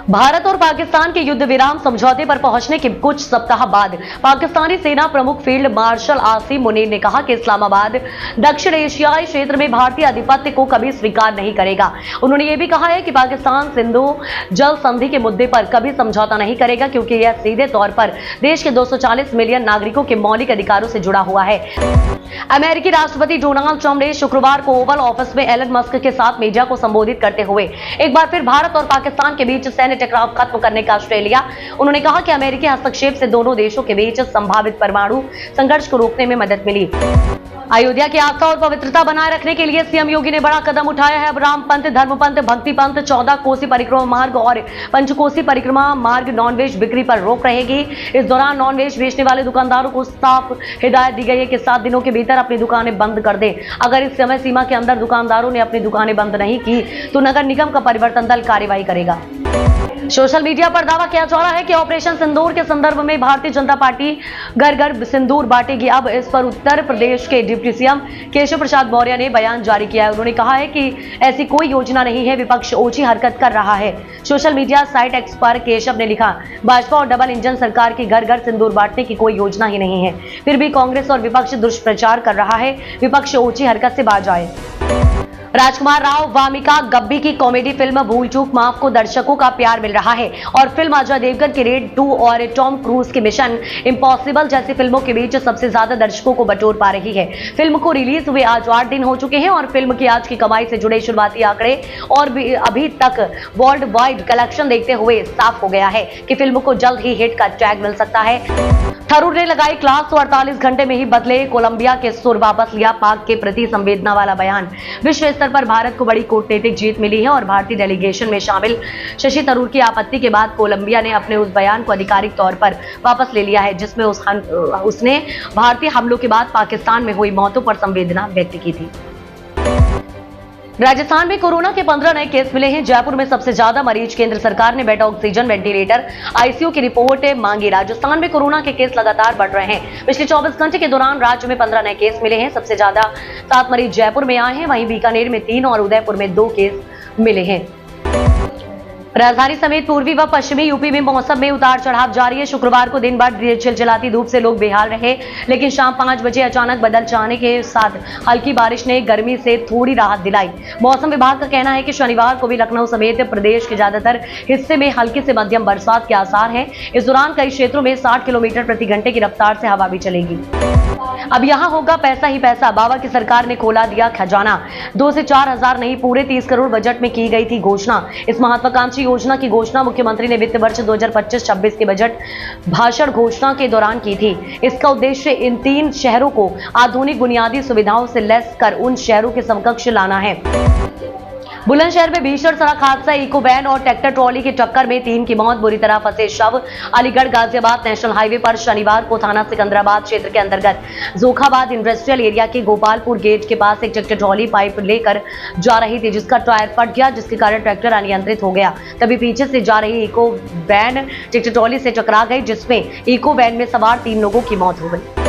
भारत और पाकिस्तान के युद्ध विराम समझौते पर पहुंचने के कुछ सप्ताह बाद पाकिस्तानी सेना प्रमुख फील्ड मार्शल आसिम मुनीर ने कहा कि इस्लामाबाद दक्षिण एशियाई क्षेत्र में भारतीय आधिपत्य को कभी स्वीकार नहीं करेगा। उन्होंने ये भी कहा है कि पाकिस्तान सिंधु जल संधि के मुद्दे पर कभी समझौता नहीं करेगा, क्योंकि यह सीधे तौर पर देश के 240 मिलियन नागरिकों के मौलिक अधिकारों से जुड़ा हुआ है। अमेरिकी राष्ट्रपति डोनाल्ड ट्रंप ने शुक्रवार को ओवल ऑफिस में एलन मस्क के साथ मीडिया को संबोधित करते हुए एक बार फिर भारत और पाकिस्तान के बीच सैन्य टकराव खत्म करने का आश्वासन लिया। उन्होंने कहा कि अमेरिकी हस्तक्षेप से दोनों देशों के बीच संभावित परमाणु संघर्ष को रोकने में मदद मिली। अयोध्या की आस्था और पवित्रता बनाए रखने के लिए सीएम योगी ने बड़ा कदम उठाया है। अब राम पंथ, धर्म पंथ, भक्ति पंथ, 14 कोसी परिक्रमा मार्ग और पंचकोसी परिक्रमा मार्ग नॉनवेज बिक्री पर रोक रहेगी। इस दौरान नॉनवेज बेचने वाले दुकानदारों को साफ हिदायत दी गई है कि 7 दिनों के भीतर अपनी दुकानें बंद कर दें। अगर इस समय सीमा के अंदर दुकानदारों ने अपनी दुकानें बंद नहीं की तो नगर निगम का परिवर्तन दल कार्रवाई करेगा। सोशल मीडिया पर दावा किया जा रहा है कि ऑपरेशन सिंदूर के संदर्भ में भारतीय जनता पार्टी घर घर सिंदूर बांटेगी। अब इस पर उत्तर प्रदेश के डिप्टी सीएम केशव प्रसाद मौर्य ने बयान जारी किया है। उन्होंने कहा है कि ऐसी कोई योजना नहीं है, विपक्ष ओछी हरकत कर रहा है। सोशल मीडिया साइट एक्स पर केशव ने लिखा, भाजपा और डबल इंजन सरकार की घर घर सिंदूर बांटने की कोई योजना ही नहीं है, फिर भी कांग्रेस और विपक्ष दुष्प्रचार कर रहा है। विपक्ष ओछी हरकत से बाज आए। राजकुमार राव वामिका गब्बी की कॉमेडी फिल्म भूल चूक माफ को दर्शकों का प्यार मिल रहा है और फिल्म अजय देवगन की रेड 2 और टॉम क्रूज की मिशन इम्पॉसिबल जैसी फिल्मों के बीच सबसे ज्यादा दर्शकों को बटोर पा रही है। फिल्म को रिलीज हुए आज 8 दिन हो चुके हैं और फिल्म की आज की कमाई से जुड़े शुरुआती आंकड़े और अभी तक वर्ल्ड वाइड कलेक्शन देखते हुए साफ हो गया है कि फिल्म को जल्द ही हिट का टैग मिल सकता है। थरूर ने लगाई क्लास तो 48 घंटे में ही बदले कोलंबिया के सुर, वापस लिया पाक के प्रति संवेदना वाला बयान। विश्व स्तर पर भारत को बड़ी कूटनीतिक जीत मिली है और भारतीय डेलीगेशन में शामिल शशि थरूर की आपत्ति के बाद कोलंबिया ने अपने उस बयान को आधिकारिक तौर पर वापस ले लिया है जिसमें उसने भारतीय हमलों के बाद पाकिस्तान में हुई मौतों पर संवेदना व्यक्त की थी। राजस्थान में कोरोना के 15 नए केस मिले हैं। जयपुर में सबसे ज्यादा मरीज, केंद्र सरकार ने बेड, ऑक्सीजन, वेंटिलेटर, आईसीयू की रिपोर्ट मांगी। राजस्थान में कोरोना के केस लगातार बढ़ रहे हैं। पिछले 24 घंटे के दौरान राज्य में 15 नए केस मिले हैं। सबसे ज्यादा 7 मरीज जयपुर में आए हैं, वहीं बीकानेर में 3 और उदयपुर में 2 केस मिले हैं। राजधानी समेत पूर्वी व पश्चिमी यूपी में मौसम में उतार चढ़ाव जारी है। शुक्रवार को दिन भर चिलचिलाती धूप से लोग बेहाल रहे, लेकिन शाम 5 बजे अचानक बदल जाने के साथ हल्की बारिश ने गर्मी से थोड़ी राहत दिलाई। मौसम विभाग का कहना है कि शनिवार को भी लखनऊ समेत प्रदेश के ज्यादातर हिस्से में हल्की से मध्यम बरसात के आसार हैं। इस दौरान कई क्षेत्रों में 60 किलोमीटर प्रति घंटे की रफ्तार से हवा भी चलेगी। अब यहां होगा पैसा ही पैसा। बाबा की सरकार ने खोला दिया खजाना। 2 से 4 हजार नहीं, पूरे 30 करोड़ बजट में की गई थी घोषणा। इस महत्वाकांक्षी योजना की घोषणा मुख्यमंत्री ने वित्त वर्ष 2025-26 के बजट भाषण घोषणा के दौरान की थी। इसका उद्देश्य इन 3 शहरों को आधुनिक बुनियादी सुविधाओं से लैस कर उन शहरों के समकक्ष लाना है। बुलंदशहर में भीषण सड़क हादसा, इको वैन और ट्रैक्टर ट्रॉली की टक्कर में 3 की मौत, बुरी तरह फंसे शव। अलीगढ़ गाजियाबाद नेशनल हाईवे पर शनिवार को थाना सिकंदराबाद क्षेत्र के अंतर्गत जोखाबाद इंडस्ट्रियल एरिया के गोपालपुर गेट के पास एक ट्रैक्टर ट्रॉली पाइप लेकर जा रही थी, जिसका टायर फट गया, जिसके कारण ट्रैक्टर अनियंत्रित हो गया। तभी पीछे से जा रही इको वैन ट्रैक्टर ट्रॉली से टकरा गई, जिसमें इको वैन में सवार 3 लोगों की मौत हो गई।